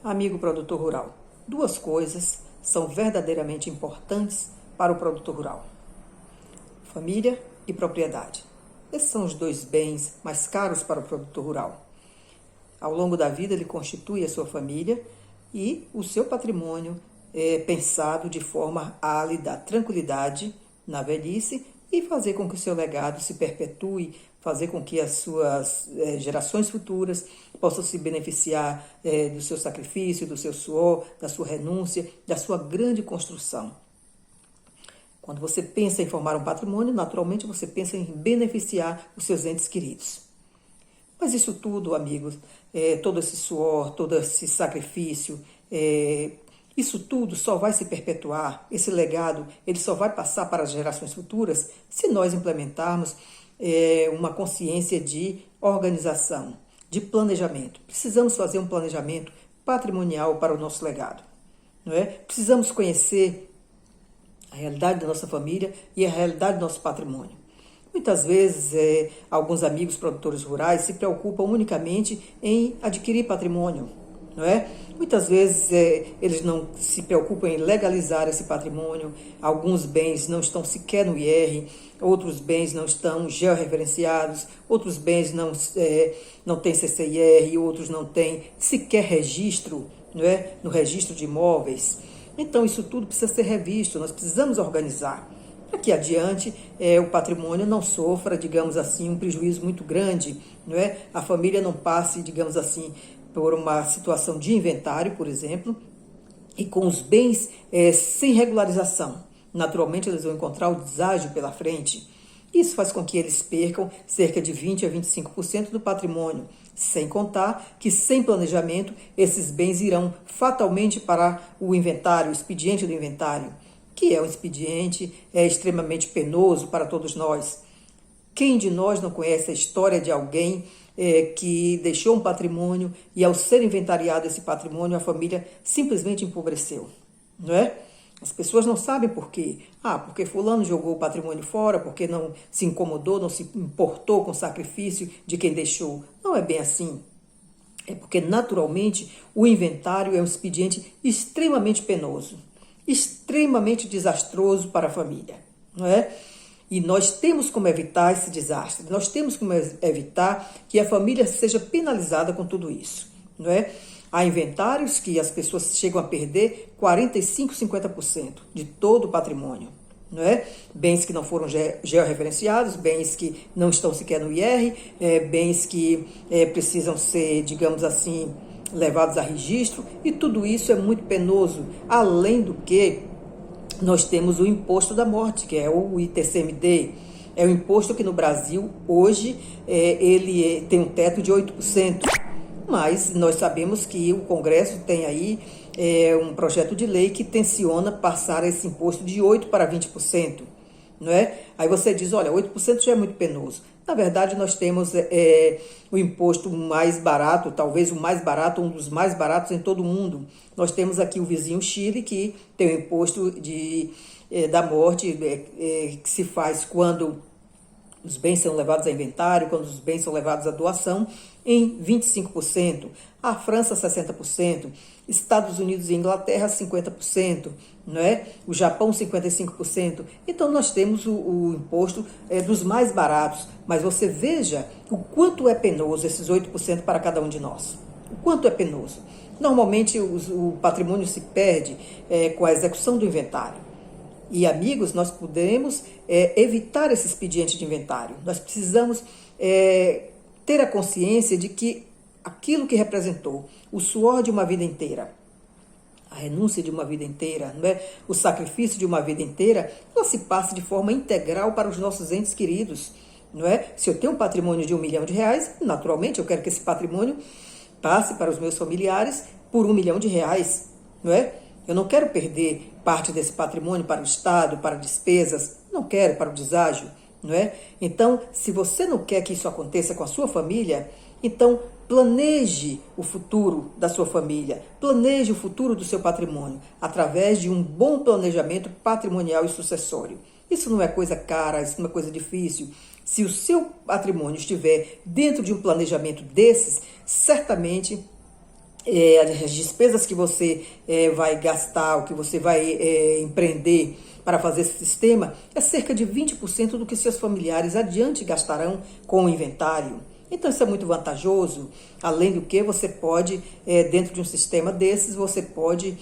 Amigo produtor rural, duas coisas são verdadeiramente importantes para o produtor rural: família e propriedade. Esses são os dois bens mais caros para o produtor rural. Ao longo da vida, ele constitui a sua família e o seu patrimônio é pensado de forma a lhe dar tranquilidade na velhice e fazer com que o seu legado se perpetue, fazer com que as suas gerações futuras possam se beneficiar do seu sacrifício, do seu suor, da sua renúncia, da sua grande construção. Quando você pensa em formar um patrimônio, naturalmente você pensa em beneficiar os seus entes queridos. Mas isso tudo, amigos, todo esse suor, todo esse sacrifício, isso tudo só vai se perpetuar, esse legado, ele só vai passar para as gerações futuras se nós implementarmos uma consciência de organização, de planejamento. Precisamos fazer um planejamento patrimonial para o nosso legado, não é? Precisamos conhecer a realidade da nossa família e a realidade do nosso patrimônio. Muitas vezes, alguns amigos produtores rurais se preocupam unicamente em adquirir patrimônio, não é? Muitas vezes eles não se preocupam em legalizar esse patrimônio, alguns bens não estão sequer no IR, outros bens não estão georreferenciados, outros bens não têm CCIR, outros não têm sequer registro, não é? No registro de imóveis. Então isso tudo precisa ser revisto, nós precisamos organizar. Para que adiante o patrimônio não sofra, digamos assim, um prejuízo muito grande, não é? A família não passe, digamos assim, por uma situação de inventário, por exemplo, e com os bens sem regularização. Naturalmente, eles vão encontrar o deságio pela frente. Isso faz com que eles percam cerca de 20% a 25% do patrimônio, sem contar que, sem planejamento, esses bens irão fatalmente para o inventário, o expediente do inventário, que é um expediente extremamente penoso para todos nós. Quem de nós não conhece a história de alguém que deixou um patrimônio e, ao ser inventariado esse patrimônio, a família simplesmente empobreceu, não é? As pessoas não sabem por quê. Porque fulano jogou o patrimônio fora, porque não se incomodou, não se importou com o sacrifício de quem deixou. Não é bem assim. É porque, naturalmente, o inventário é um expediente extremamente penoso, extremamente desastroso para a família, não é? E nós temos como evitar esse desastre, nós temos como evitar que a família seja penalizada com tudo isso, não é? Há inventários que as pessoas chegam a perder 45%, 50% de todo o patrimônio, não é? Bens que não foram georreferenciados, bens que não estão sequer no IR, bens que precisam ser, digamos assim, levados a registro, e tudo isso é muito penoso, além do que nós temos o imposto da morte, que é o ITCMD. É um imposto que no Brasil, hoje, ele tem um teto de 8%. Mas nós sabemos que o Congresso tem aí um projeto de lei que tenciona passar esse imposto de 8% para 20%. Não é? Aí você diz, olha, 8% já é muito penoso. Na verdade, nós temos o imposto mais barato, talvez o mais barato, um dos mais baratos em todo o mundo. Nós temos aqui o vizinho Chile, que tem o imposto da morte, que se faz quando os bens são levados a inventário, quando os bens são levados à doação, em 25%. A França, 60%. Estados Unidos e Inglaterra, 50%. Não é? O Japão, 55%. Então, nós temos o imposto dos mais baratos. Mas você veja o quanto é penoso esses 8% para cada um de nós. O quanto é penoso. Normalmente, o patrimônio se perde com a execução do inventário. E, amigos, nós podemos evitar esse expediente de inventário. Nós precisamos ter a consciência de que aquilo que representou o suor de uma vida inteira, a renúncia de uma vida inteira, não é? O sacrifício de uma vida inteira, ela se passa de forma integral para os nossos entes queridos. Não é? Se eu tenho um patrimônio de R$1 milhão, naturalmente eu quero que esse patrimônio passe para os meus familiares por R$1 milhão. Não é? Eu não quero perder parte desse patrimônio para o Estado, para despesas, não quero, para o deságio, não é? Então, se você não quer que isso aconteça com a sua família, então planeje o futuro da sua família, planeje o futuro do seu patrimônio, através de um bom planejamento patrimonial e sucessório. Isso não é coisa cara, isso não é coisa difícil. Se o seu patrimônio estiver dentro de um planejamento desses, certamente as despesas que você vai gastar, o que você vai empreender para fazer esse sistema, é cerca de 20% do que seus familiares adiante gastarão com o inventário. Então isso é muito vantajoso. Além do que, você pode, dentro de um sistema desses, você pode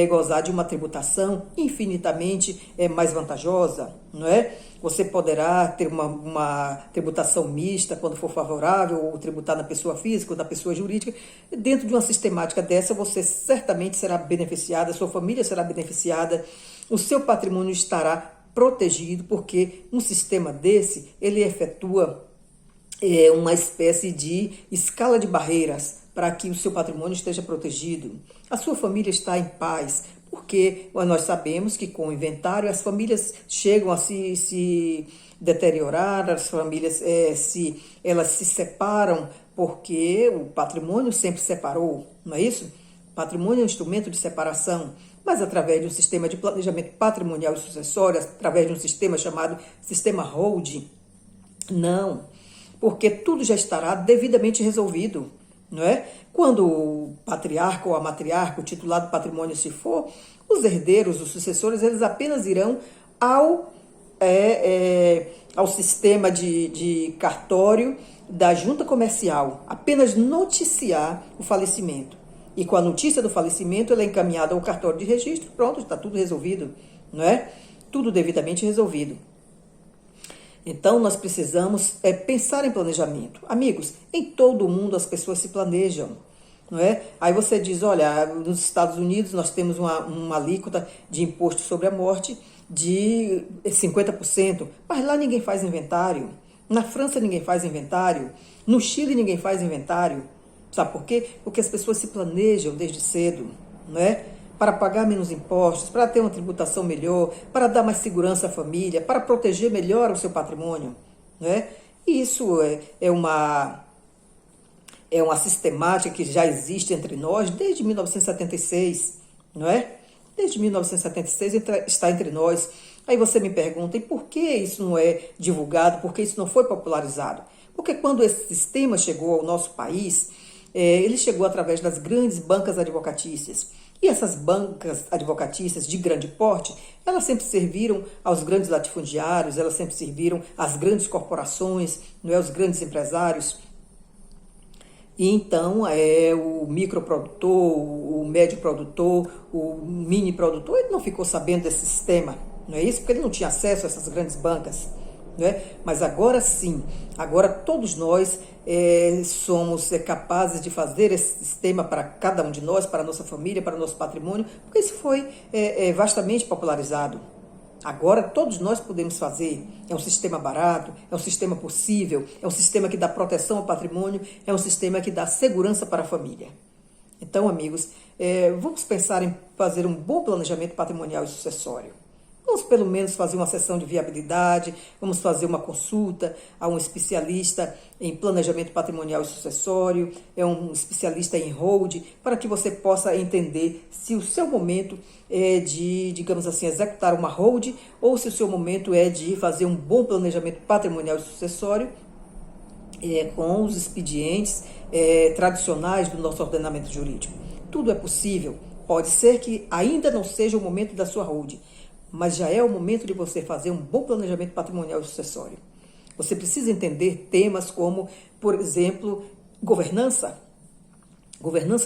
gozar de uma tributação infinitamente mais vantajosa, não é? Você poderá ter uma tributação mista quando for favorável, ou tributar na pessoa física ou na pessoa jurídica. Dentro de uma sistemática dessa, você certamente será beneficiada, sua família será beneficiada, o seu patrimônio estará protegido, porque um sistema desse, ele efetua uma espécie de escala de barreiras para que o seu patrimônio esteja protegido. A sua família está em paz, porque nós sabemos que com o inventário as famílias chegam a se deteriorar, as famílias elas se separam, porque o patrimônio sempre separou, não é isso? O patrimônio é um instrumento de separação, mas através de um sistema de planejamento patrimonial e sucessório, através de um sistema chamado sistema holding, não, porque tudo já estará devidamente resolvido, não é? Quando o patriarca ou a matriarca, o titular do patrimônio se for, os herdeiros, os sucessores, eles apenas irão ao sistema de cartório da junta comercial, apenas noticiar o falecimento. E com a notícia do falecimento, ela é encaminhada ao cartório de registro, pronto, está tudo resolvido, não é? Tudo devidamente resolvido. Então, nós precisamos pensar em planejamento. Amigos, em todo o mundo as pessoas se planejam, não é? Aí você diz, olha, nos Estados Unidos nós temos uma alíquota de imposto sobre a morte de 50%, mas lá ninguém faz inventário. Na França ninguém faz inventário. No Chile ninguém faz inventário. Sabe por quê? Porque as pessoas se planejam desde cedo, não é? Para pagar menos impostos, para ter uma tributação melhor, para dar mais segurança à família, para proteger melhor o seu patrimônio, não é? E isso é uma sistemática que já existe entre nós desde 1976, não é? Desde 1976 está entre nós. Aí você me pergunta, e por que isso não é divulgado? Por que isso não foi popularizado? Porque quando esse sistema chegou ao nosso país, ele chegou através das grandes bancas advocatícias. E essas bancas advocatícias de grande porte, elas sempre serviram aos grandes latifundiários, elas sempre serviram às grandes corporações, não é, aos grandes empresários. E então, o microprodutor, o médio produtor, o mini produtor, ele não ficou sabendo desse sistema, não é isso? Porque ele não tinha acesso a essas grandes bancas. Né? Mas agora sim, agora todos nós somos capazes de fazer esse sistema para cada um de nós, para a nossa família, para o nosso patrimônio, porque isso foi vastamente popularizado. Agora todos nós podemos fazer. É um sistema barato, é um sistema possível, é um sistema que dá proteção ao patrimônio, é um sistema que dá segurança para a família. Então, amigos, vamos pensar em fazer um bom planejamento patrimonial e sucessório. Vamos pelo menos fazer uma sessão de viabilidade, vamos fazer uma consulta a um especialista em planejamento patrimonial e sucessório, um especialista em hold, para que você possa entender se o seu momento é de, digamos assim, executar uma hold ou se o seu momento é de fazer um bom planejamento patrimonial e sucessório com os expedientes tradicionais do nosso ordenamento jurídico. Tudo é possível. Pode ser que ainda não seja o momento da sua hold, mas já é o momento de você fazer um bom planejamento patrimonial e sucessório. Você precisa entender temas como, por exemplo, governança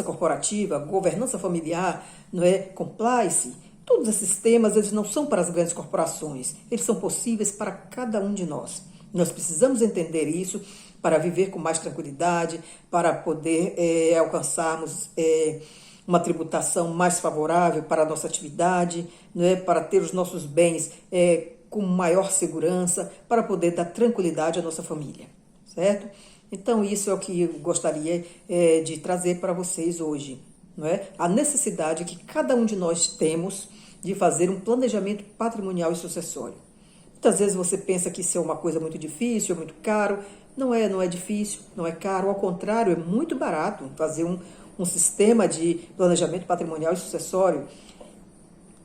corporativa, governança familiar, não é? Compliance. Todos esses temas, eles não são para as grandes corporações, eles são possíveis para cada um de nós. Nós precisamos entender isso para viver com mais tranquilidade, para poder alcançarmos uma tributação mais favorável para a nossa atividade, né, para ter os nossos bens com maior segurança, para poder dar tranquilidade à nossa família, certo? Então, isso é o que eu gostaria de trazer para vocês hoje, não é? A necessidade que cada um de nós temos de fazer um planejamento patrimonial e sucessório. Muitas vezes você pensa que isso é uma coisa muito difícil, muito caro. Não é difícil, não é caro, ao contrário, é muito barato fazer um sistema de planejamento patrimonial e sucessório.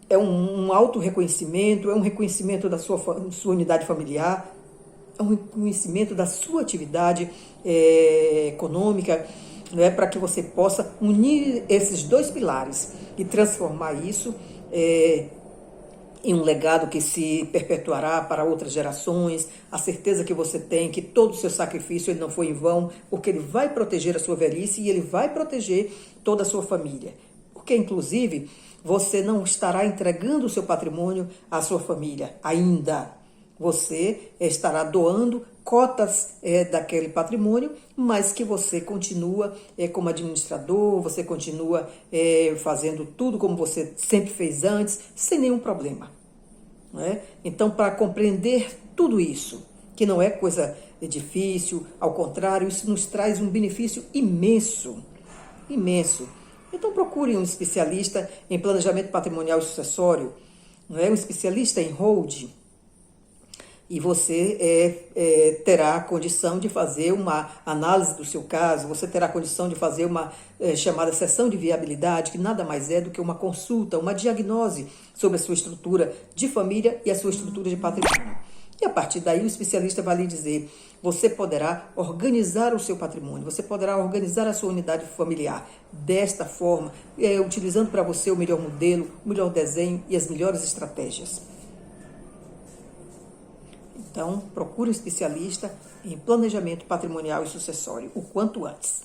É um auto-reconhecimento, é um reconhecimento da sua unidade familiar, é um reconhecimento da sua atividade econômica, não é, para que você possa unir esses dois pilares e transformar isso em um legado que se perpetuará para outras gerações, a certeza que você tem que todo o seu sacrifício ele não foi em vão, porque ele vai proteger a sua velhice e ele vai proteger toda a sua família. Porque, inclusive, você não estará entregando o seu patrimônio à sua família ainda. Você estará doando cotas daquele patrimônio, mas que você continua como administrador, você continua fazendo tudo como você sempre fez antes, sem nenhum problema. Não é? Então, para compreender tudo isso, que não é coisa difícil, ao contrário, isso nos traz um benefício imenso, imenso. Então, procure um especialista em planejamento patrimonial e sucessório, não é? Um especialista em hold, e você terá condição de fazer uma análise do seu caso, você terá condição de fazer uma chamada sessão de viabilidade, que nada mais é do que uma consulta, uma diagnose sobre a sua estrutura de família e a sua estrutura de patrimônio. E a partir daí o especialista vai lhe dizer, você poderá organizar o seu patrimônio, você poderá organizar a sua unidade familiar desta forma, utilizando para você o melhor modelo, o melhor desenho e as melhores estratégias. Então, procure um especialista em planejamento patrimonial e sucessório o quanto antes.